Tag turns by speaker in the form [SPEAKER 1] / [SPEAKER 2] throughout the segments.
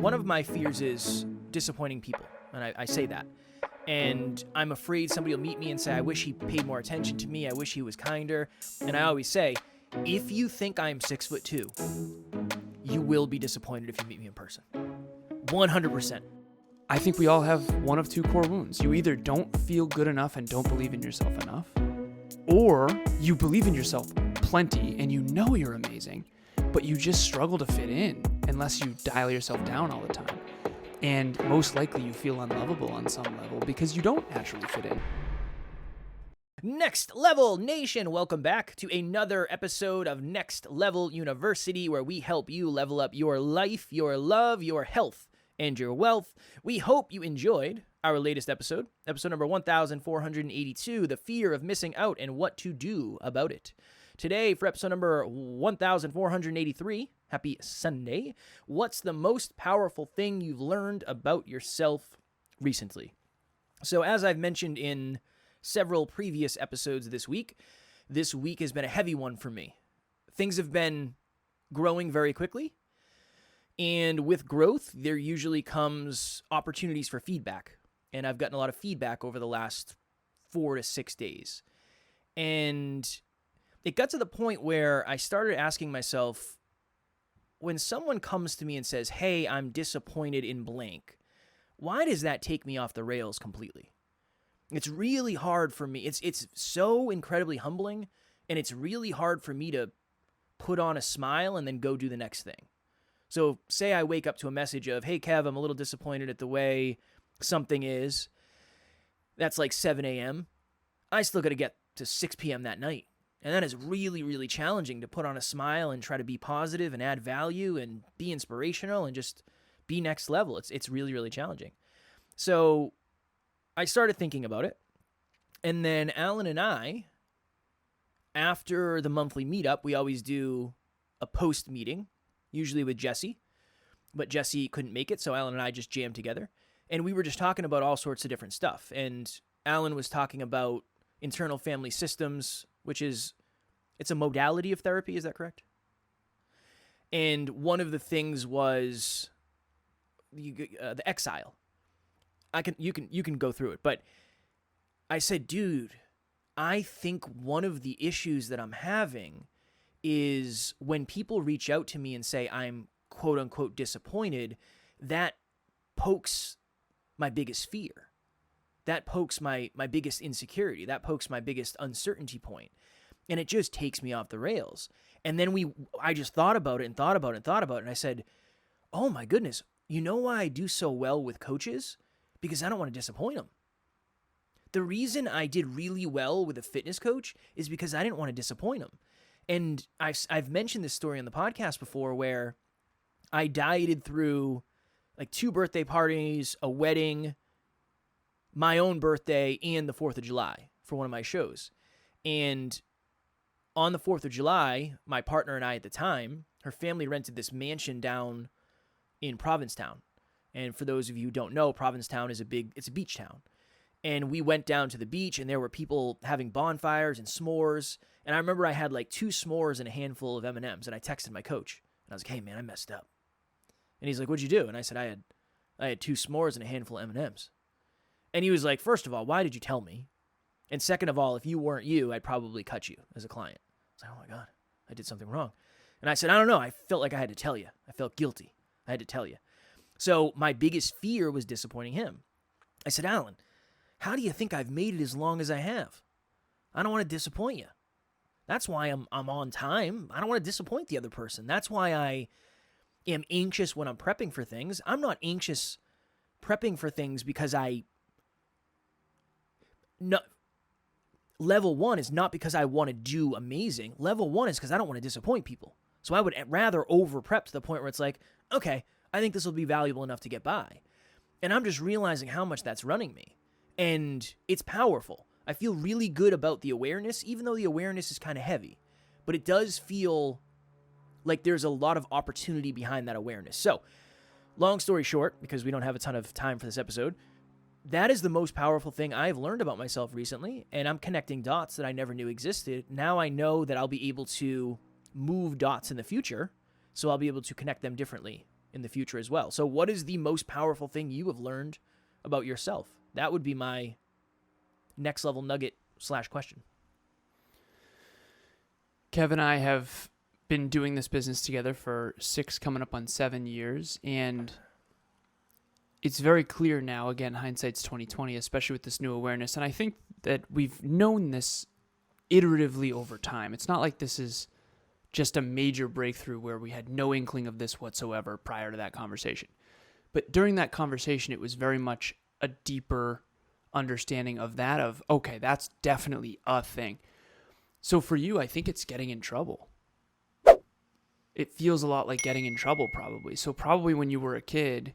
[SPEAKER 1] one of my fears is disappointing people, and I say that. And I'm afraid somebody will meet me and say, I wish he paid more attention to me. I wish he was kinder. And I always say, if you think I'm 6'2", you will be disappointed if you meet me in person. 100%.
[SPEAKER 2] I think we all have one of two core wounds. You either don't feel good enough and don't believe in yourself enough, or you believe in yourself plenty and you know you're amazing, but you just struggle to fit in unless you dial yourself down all the time. And most likely you feel unlovable on some level because you don't naturally fit in.
[SPEAKER 1] Next Level Nation, welcome back to another episode of Next Level University, where we help you level up your life, your love, your health, and your wealth. We hope you enjoyed our latest episode number 1482, The Fear of Missing Out and What to Do About It. Today, for episode number 1483, happy Sunday, what's the most powerful thing you've learned about yourself recently? So as I've mentioned in several previous episodes this week has been a heavy one for me. Things have been growing very quickly, and with growth, there usually comes opportunities for feedback. And I've gotten a lot of feedback over the last 4 to 6 days. And it got to the point where I started asking myself, when someone comes to me and says, hey, I'm disappointed in blank, why does that take me off the rails completely? It's really hard for me. It's so incredibly humbling, and it's really hard for me to put on a smile and then go do the next thing. So say I wake up to a message of, hey, Kev, I'm a little disappointed at the way something is. That's like 7 a.m. I still got to get to 6 p.m. that night. And that is really, really challenging to put on a smile and try to be positive and add value and be inspirational and just be next level. It's really, really challenging. So I started thinking about it. And then Alan and I, after the monthly meetup, we always do a post meeting, usually with Jesse. But Jesse couldn't make it, so Alan and I just jammed together. And we were just talking about all sorts of different stuff. And Alan was talking about internal family systems, which is, it's a modality of therapy, is that correct? And one of the things was the exile. You can go through it, but I said, dude, I think one of the issues that I'm having is when people reach out to me and say I'm quote unquote disappointed, that pokes my biggest fear. That pokes my biggest insecurity. That pokes my biggest uncertainty point. And it just takes me off the rails. And then I just thought about it and thought about it and thought about it. And I said, oh my goodness, you know why I do so well with coaches? Because I don't want to disappoint them. The reason I did really well with a fitness coach is because I didn't want to disappoint them. And I've mentioned this story on the podcast before where I dieted through like 2 birthday parties, a wedding, my own birthday, and the 4th of July for one of my shows. And on the 4th of July, my partner and I at the time, her family rented this mansion down in Provincetown. And for those of you who don't know, Provincetown is it's a beach town. And we went down to the beach, and there were people having bonfires and s'mores. And I remember I had like 2 s'mores and a handful of M&Ms, and I texted my coach. And I was like, hey, man, I messed up. And he's like, what'd you do? And I said, I had 2 s'mores and a handful of M&Ms. And he was like, first of all, why did you tell me? And second of all, if you weren't you, I'd probably cut you as a client. I was like, oh my God, I did something wrong. And I said, I don't know. I felt like I had to tell you. I felt guilty. I had to tell you. So my biggest fear was disappointing him. I said, Alan, how do you think I've made it as long as I have? I don't want to disappoint you. That's why I'm on time. I don't want to disappoint the other person. That's why I am anxious when I'm prepping for things. I'm not anxious prepping for things because level 1 is not because I want to do amazing. Level 1 is because I don't want to disappoint people. So I would rather over prep to the point where it's like, okay, I think this will be valuable enough to get by. And I'm just realizing how much that's running me. And it's powerful. I feel really good about the awareness, even though the awareness is kind of heavy. But it does feel like there's a lot of opportunity behind that awareness. So, long story short, because we don't have a ton of time for this episode, that is the most powerful thing I've learned about myself recently, and I'm connecting dots that I never knew existed. Now I know that I'll be able to move dots in the future, so I'll be able to connect them differently in the future as well. So what is the most powerful thing you have learned about yourself? That would be my next level nugget / question.
[SPEAKER 2] Kev and I have been doing this business together for 6, coming up on 7 years, and it's very clear now, again, hindsight's 2020, especially with this new awareness, and I think that we've known this iteratively over time. It's not like this is just a major breakthrough where we had no inkling of this whatsoever prior to that conversation. But during that conversation, it was very much a deeper understanding of that, of, okay, that's definitely a thing. So for you, I think it's getting in trouble. It feels a lot like getting in trouble, probably. So probably when you were a kid,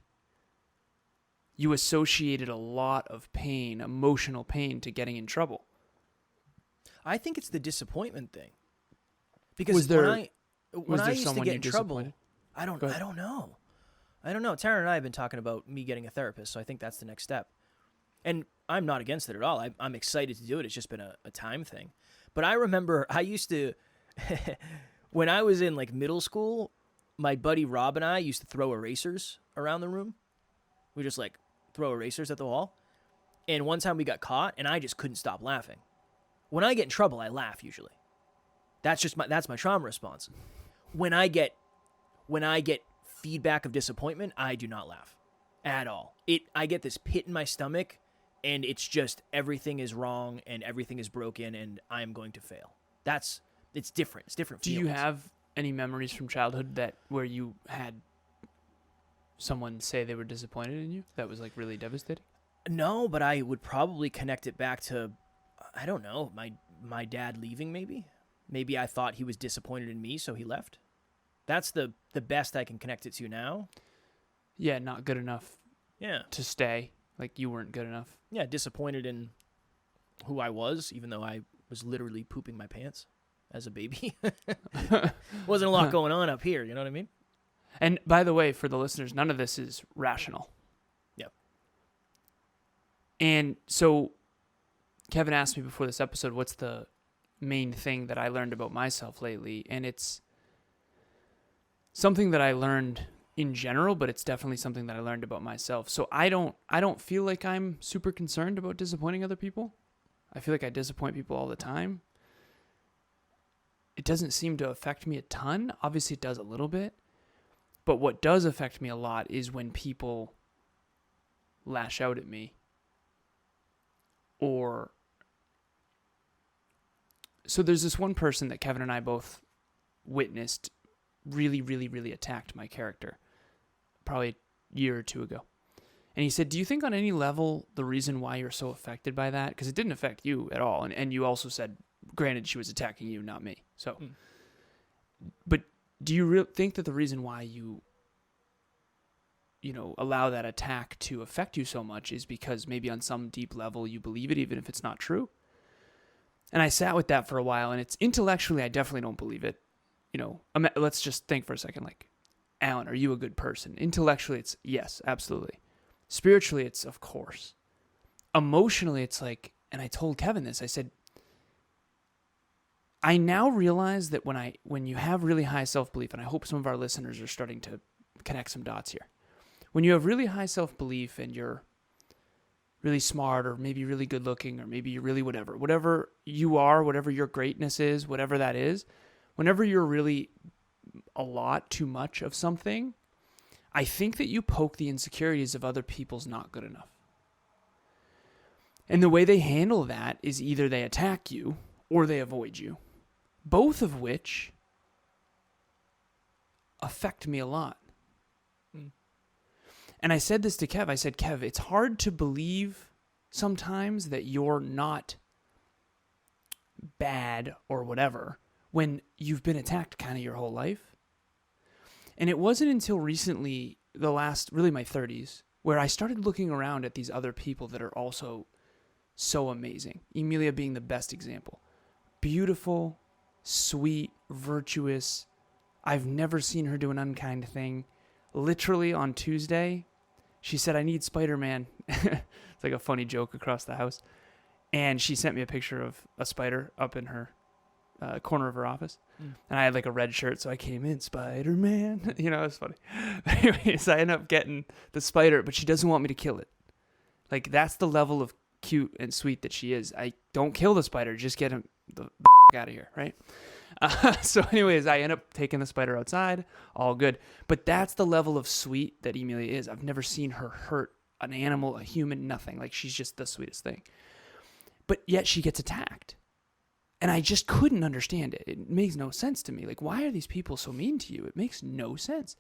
[SPEAKER 2] you associated a lot of pain, emotional pain, to getting in trouble.
[SPEAKER 1] I think it's the disappointment thing. Because
[SPEAKER 2] Was there
[SPEAKER 1] when I used to
[SPEAKER 2] someone
[SPEAKER 1] get
[SPEAKER 2] you
[SPEAKER 1] in trouble,
[SPEAKER 2] disappointed?
[SPEAKER 1] I don't know. Tara and I have been talking about me getting a therapist, so I think that's the next step. And I'm not against it at all. I'm excited to do it. It's just been a time thing. But I remember I used to, when I was in like middle school, my buddy Rob and I used to throw erasers around the room. We just like throw erasers at the wall. And one time we got caught, and I just couldn't stop laughing. When I get in trouble, I laugh usually. That's my trauma response. When I get feedback of disappointment, I do not laugh at all. I get this pit in my stomach, and it's just everything is wrong and everything is broken and I am going to fail. It's different. It's different feelings.
[SPEAKER 2] Do you have any memories from childhood where you had someone say they were disappointed in you that was like really devastating?
[SPEAKER 1] No, but I would probably connect it back to, I don't know, my dad leaving maybe. Maybe I thought he was disappointed in me, so he left. That's the best I can connect it to now.
[SPEAKER 2] Yeah, not good enough to stay. Like you weren't good enough.
[SPEAKER 1] Yeah, disappointed in who I was, even though I was literally pooping my pants as a baby. Wasn't a lot going on up here, you know what I mean?
[SPEAKER 2] And by the way, for the listeners, none of this is rational.
[SPEAKER 1] Yep.
[SPEAKER 2] And so Kevin asked me before this episode, what's the main thing that I learned about myself lately? And it's something that I learned in general, but it's definitely something that I learned about myself. So I don't feel like I'm super concerned about disappointing other people. I feel like I disappoint people all the time. It doesn't seem to affect me a ton. Obviously it does a little bit. But what does affect me a lot is when people lash out at me. So there's this one person that Kevin and I both witnessed really, really, really attacked my character probably a year or two ago. And he said, do you think on any level the reason why you're so affected by that, because it didn't affect you at all, and you also said, granted, she was attacking you, not me. So, but do you think that the reason why you allow that attack to affect you so much is because maybe on some deep level you believe it, even if it's not true? And I sat with that for a while, and it's intellectually, I definitely don't believe it. Let's just think for a second, like, Alan, are you a good person? Intellectually, it's yes, absolutely. Spiritually, it's of course. Emotionally, it's like, and I told Kevin this, I said, I now realize that when you have really high self-belief, and I hope some of our listeners are starting to connect some dots here. When you have really high self-belief and you're really smart or maybe really good looking or maybe you're really whatever you are, whatever your greatness is, whatever that is, whenever you're really a lot too much of something, I think that you poke the insecurities of other people's not good enough. And the way they handle that is either they attack you or they avoid you, both of which affect me a lot. And I said this to Kev. I said, Kev, it's hard to believe sometimes that you're not bad or whatever when you've been attacked kind of your whole life. And it wasn't until recently, really my 30s, where I started looking around at these other people that are also so amazing. Emilia being the best example. Beautiful, sweet, virtuous. I've never seen her do an unkind thing. Literally on Tuesday, she said, I need Spider-Man. It's like a funny joke across the house. And she sent me a picture of a spider up in her corner of her office. And I had like a red shirt, so I came in Spider-Man. You know, it's funny. Anyways, I end up getting the spider, but she doesn't want me to kill it. Like, that's the level of cute and sweet that she is. I don't kill the spider, just get him the out of here, right? So anyways, I end up taking the spider outside, all good. But that's the level of sweet that Emilia is. I've never seen her hurt an animal, a human, nothing. Like, she's just the sweetest thing. But yet she gets attacked. And I just couldn't understand it. It makes no sense to me. Like, why are these people so mean to you? It makes no sense.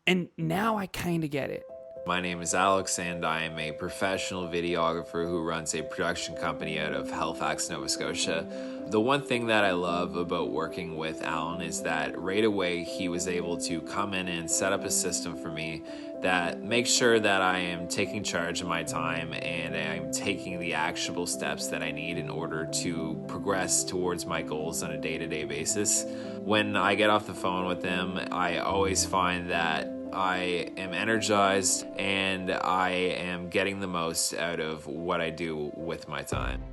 [SPEAKER 2] And now I kind of get it.
[SPEAKER 3] My name is Alex, and I am a professional videographer who runs a production company out of Halifax, Nova Scotia. The one thing that I love about working with Alan is that right away he was able to come in and set up a system for me that makes sure that I am taking charge of my time and I'm taking the actionable steps that I need in order to progress towards my goals on a day-to-day basis. When I get off the phone with him, I always find that I am energized and I am getting the most out of what I do with my time.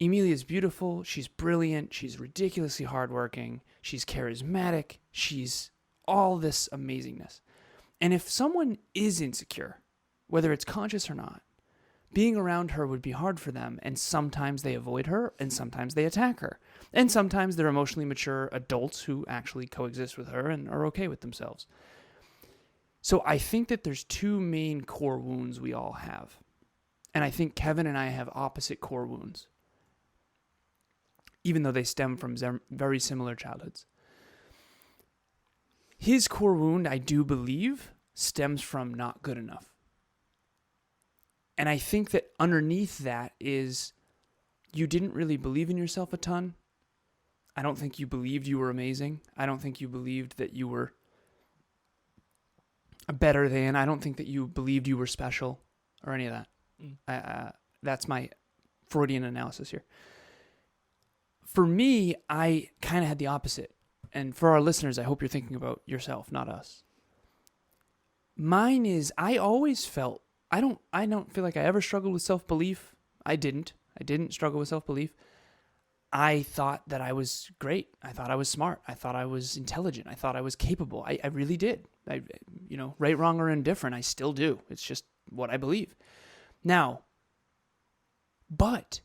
[SPEAKER 2] Emilia's beautiful, she's brilliant, she's ridiculously hardworking, she's charismatic, she's all this amazingness. And if someone is insecure, whether it's conscious or not, being around her would be hard for them, and sometimes they avoid her, and sometimes they attack her. And sometimes they're emotionally mature adults who actually coexist with her and are okay with themselves. So I think that there's two main core wounds we all have. And I think Kevin and I have opposite core wounds, even though they stem from very similar childhoods. His core wound, I do believe, stems from not good enough. And I think that underneath that is you didn't really believe in yourself a ton. I don't think you believed you were amazing. I don't think you believed that you were better than. I don't think that you believed you were special or any of that. That's my Freudian analysis here. For me, I kind of had the opposite. And for our listeners, I hope you're thinking about yourself, not us. Mine is, I always felt, I don't feel like I ever struggled with self-belief. I didn't struggle with self-belief. I thought that I was great. I thought I was smart. I thought I was intelligent. I thought I was capable. I really did. Right, wrong, or indifferent, I still do. It's just what I believe. Now, but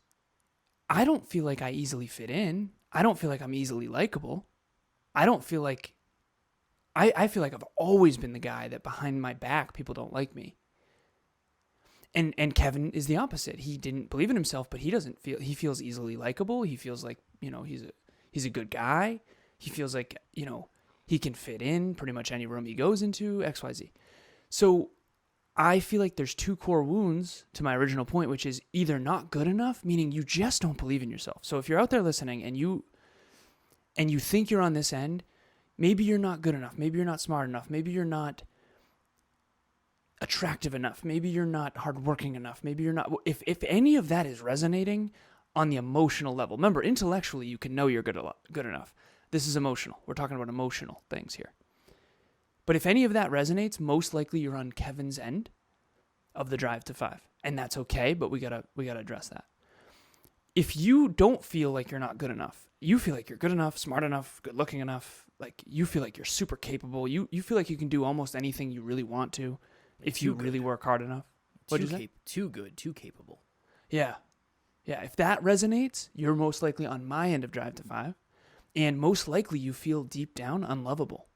[SPEAKER 2] I don't feel like I easily fit in. I don't feel like I'm easily likable. I don't feel like, I feel like I've always been the guy that behind my back, people don't like me. And Kevin is the opposite. He didn't believe in himself, but he feels easily likable. He feels like, he's a good guy. He feels like, he can fit in pretty much any room he goes into, XYZ. So I feel like there's two core wounds to my original point, which is either not good enough, meaning you just don't believe in yourself. So if you're out there listening and you think you're on this end, maybe you're not good enough. Maybe you're not smart enough. Maybe you're not attractive enough. Maybe you're not hardworking enough. Maybe you're not. If any of that is resonating on the emotional level, remember, intellectually you can know you're good enough. This is emotional. We're talking about emotional things here. But if any of that resonates, most likely you're on Kevin's end of the drive to 5, and that's okay. But we gotta address that. If you don't feel like you're not good enough, you feel like you're good enough, smart enough, good looking enough, like you feel like you're super capable. You feel like you can do almost anything you really want to if you really work hard enough.
[SPEAKER 1] Too good, too capable.
[SPEAKER 2] Yeah. If that resonates, you're most likely on my end of drive to 5. And most likely you feel deep down unlovable.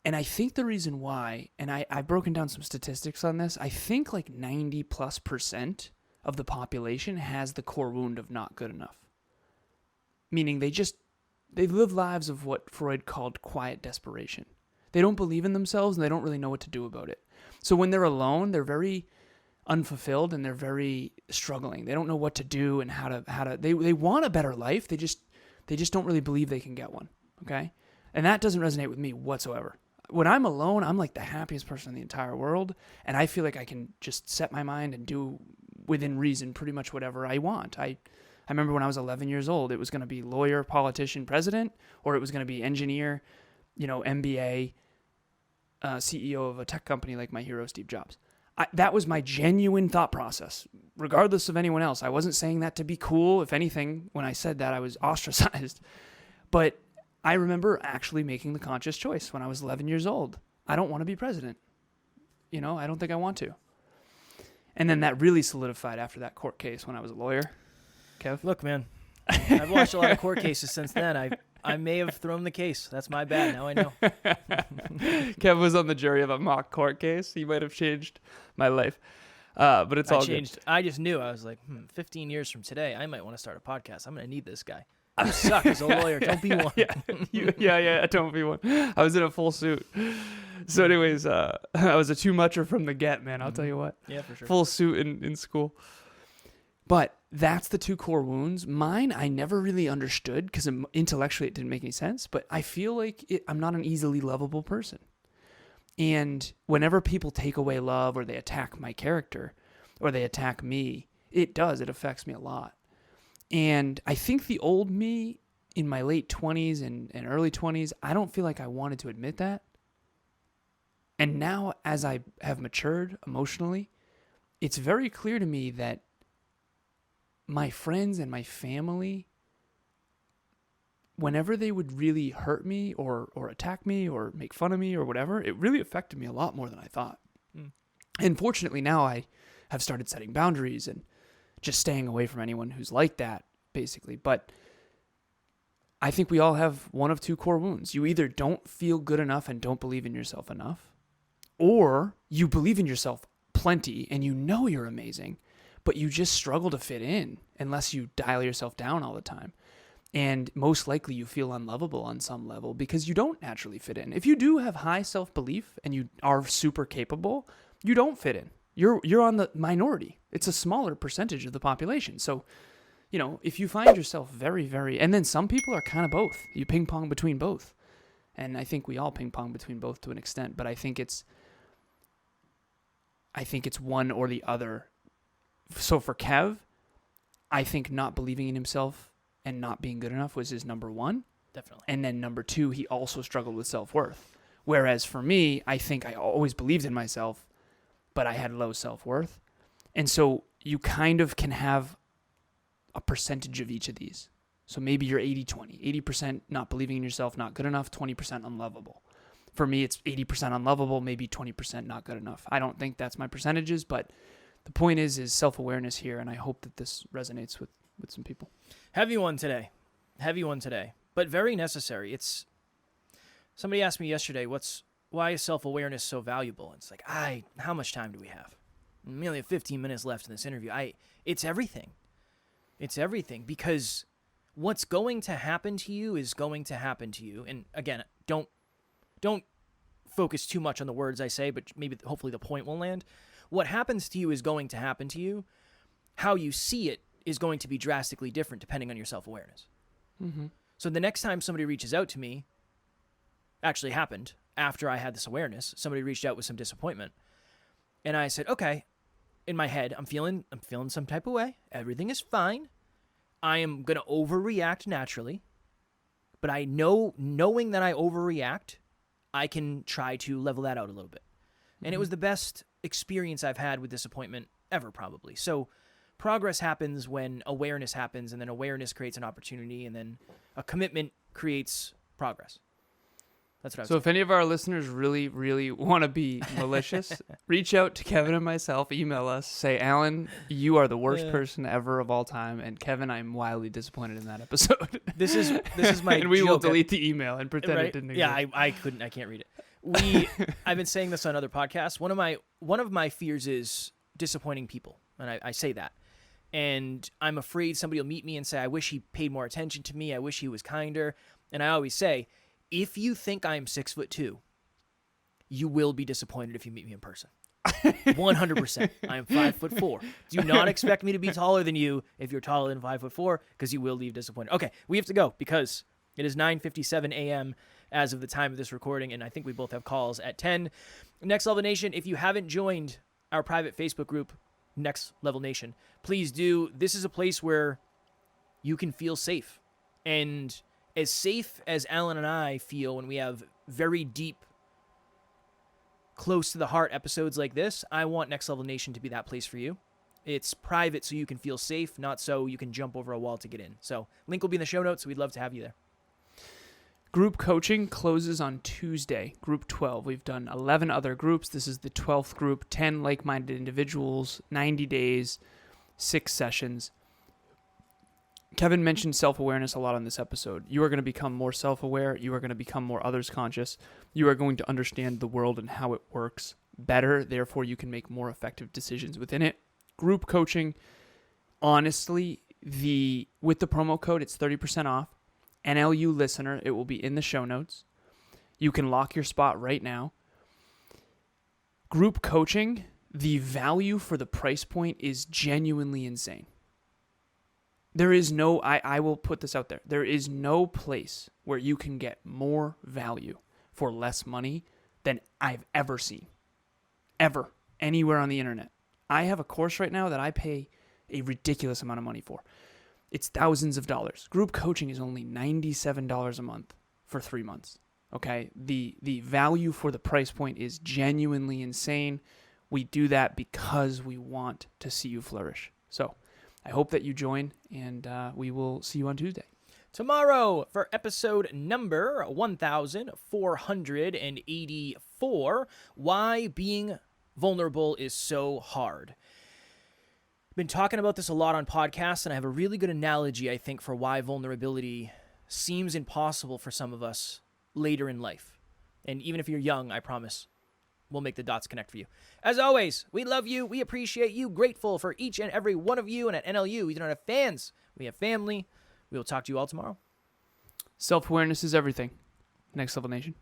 [SPEAKER 2] And I think the reason why, and I've broken down some statistics on this, I think like 90+% of the population has the core wound of not good enough. Meaning they live lives of what Freud called quiet desperation. They don't believe in themselves and they don't really know what to do about it. So when they're alone, they're very unfulfilled and they're very struggling. They don't know what to do and how to they want a better life. They just don't really believe they can get one. Okay? And that doesn't resonate with me whatsoever. When I'm alone, I'm like the happiest person in the entire world. And I feel like I can just set my mind and do within reason pretty much whatever I want. I remember when I was 11 years old, it was going to be lawyer, politician, president, or it was going to be engineer, MBA, CEO of a tech company like my hero, Steve Jobs. That was my genuine thought process, regardless of anyone else. I wasn't saying that to be cool. If anything, when I said that, I was ostracized. But I remember actually making the conscious choice when I was 11 years old. I don't want to be president. I don't think I want to. And then that really solidified after that court case when I was a lawyer. Kev?
[SPEAKER 1] Look, man, I've watched a lot of court cases since then. I may have thrown the case. That's my bad. Now I know.
[SPEAKER 2] Kev was on the jury of a mock court case. He might have changed my life. But it's all good.
[SPEAKER 1] I just knew. I was like, 15 years from today, I might want to start a podcast. I'm going to need this guy. You suck as a lawyer. Don't be one.
[SPEAKER 2] Yeah, don't be one. I was in a full suit. So anyways, I was a too-mucher from the get, man. I'll tell you what.
[SPEAKER 1] Yeah, for sure.
[SPEAKER 2] Full suit in school. But that's the two core wounds. Mine, I never really understood because intellectually it didn't make any sense. But I feel like I'm not an easily lovable person. And whenever people take away love or they attack my character or they attack me, it affects me a lot. And I think the old me in my late 20s and early 20s, I don't feel like I wanted to admit that. And now as I have matured emotionally, it's very clear to me that my friends and my family, whenever they would really hurt me or attack me or make fun of me or whatever, it really affected me a lot more than I thought. And fortunately now I have started setting boundaries and just staying away from anyone who's like that, basically. But I think we all have one of two core wounds. You either don't feel good enough and don't believe in yourself enough, or you believe in yourself plenty and you know you're amazing, but you just struggle to fit in unless you dial yourself down all the time. And most likely you feel unlovable on some level because you don't naturally fit in. If you do have high self-belief and you are super capable, you don't fit in. You're on the minority. It's a smaller percentage of the population. So, if you find yourself very, very, and then some people are kind of both. You ping pong between both. And I think we all ping pong between both to an extent, but I think it's one or the other. So for Kev, I think not believing in himself and not being good enough was his number one.
[SPEAKER 1] Definitely.
[SPEAKER 2] And then number two, he also struggled with self-worth. Whereas for me, I think I always believed in myself, but I had low self-worth. And so you kind of can have a percentage of each of these. So maybe you're 80-20, 80% not believing in yourself, not good enough, 20% unlovable. For me, it's 80% unlovable, maybe 20% not good enough. I don't think that's my percentages, but the point is self-awareness here, and I hope that this resonates with some people.
[SPEAKER 1] Heavy one today, but very necessary. Somebody asked me yesterday, why is self-awareness so valuable? It's like, how much time do we have? We only have 15 minutes left in this interview. It's everything. It's everything, because what's going to happen to you is going to happen to you. And again, don't focus too much on the words I say, but hopefully the point will land. What happens to you is going to happen to you. How you see it is going to be drastically different depending on your self-awareness.
[SPEAKER 2] Mm-hmm.
[SPEAKER 1] So the next time somebody reaches out to me, actually happened after I had this awareness, somebody reached out with some disappointment. And I said, okay, in my head, I'm feeling some type of way. Everything is fine. I am going to overreact naturally. But knowing that I overreact, I can try to level that out a little bit. And it was the best experience I've had with disappointment ever, probably. So progress happens when awareness happens, and then awareness creates an opportunity, and then a commitment creates progress. That's what I was saying.
[SPEAKER 2] If any of our listeners really, really want to be malicious, reach out to Kevin and myself, email us, say, Alan, you are the worst person ever of all time, and Kevin, I'm wildly disappointed in that episode.
[SPEAKER 1] This is my
[SPEAKER 2] and we
[SPEAKER 1] joke.
[SPEAKER 2] will delete the email and pretend
[SPEAKER 1] right?
[SPEAKER 2] it didn't exist.
[SPEAKER 1] Yeah, I can't read it. I've been saying this on other podcasts. One of my fears is disappointing people, and I say that. And I'm afraid somebody will meet me and say, I wish he paid more attention to me. I wish he was kinder. And I always say, if you think I am 6'2", you will be disappointed if you meet me in person. 100%. I am 5'4". Do not expect me to be taller than you if you're taller than 5'4", because you will leave disappointed. Okay, we have to go because it is 9:57 a.m. as of the time of this recording, and I think we both have calls at 10. Next Level Nation, if you haven't joined our private Facebook group, Next Level Nation, please do. This is a place where you can feel safe, and as safe as Alan and I feel when we have very deep, close to the heart episodes like this, I want Next Level Nation to be that place for you. It's private so you can feel safe, not so you can jump over a wall to get in. So link will be in the show notes. We'd love to have you there.
[SPEAKER 2] Group coaching closes on Tuesday, group 12. We've done 11 other groups. This is the 12th group, 10 like-minded individuals, 90 days, 6 sessions. Kevin mentioned self-awareness a lot on this episode. You are going to become more self-aware. You are going to become more others conscious. You are going to understand the world and how it works better. Therefore, you can make more effective decisions within it. Group coaching, honestly, with the promo code, it's 30% off. NLU listener, it will be in the show notes. You can lock your spot right now. Group coaching, the value for the price point is genuinely insane. There is no, I will put this out there. There is no place where you can get more value for less money than I've ever seen. Ever. Anywhere on the internet. I have a course right now that I pay a ridiculous amount of money for. It's thousands of dollars. Group coaching is only $97 a month for 3 months. Okay? The value for the price point is genuinely insane. We do that because we want to see you flourish. So I hope that you join, and we will see you on Tuesday.
[SPEAKER 1] Tomorrow for episode number 1484, why being vulnerable is so hard. Been talking about this a lot on podcasts, and I have a really good analogy, I think, for why vulnerability seems impossible for some of us later in life. And even if you're young, I promise we'll make the dots connect for you. As always, we love you. We appreciate you. Grateful for each and every one of you. And at NLU, we don't have fans. We have family. We will talk to you all tomorrow.
[SPEAKER 2] Self-awareness is everything. Next Level Nation.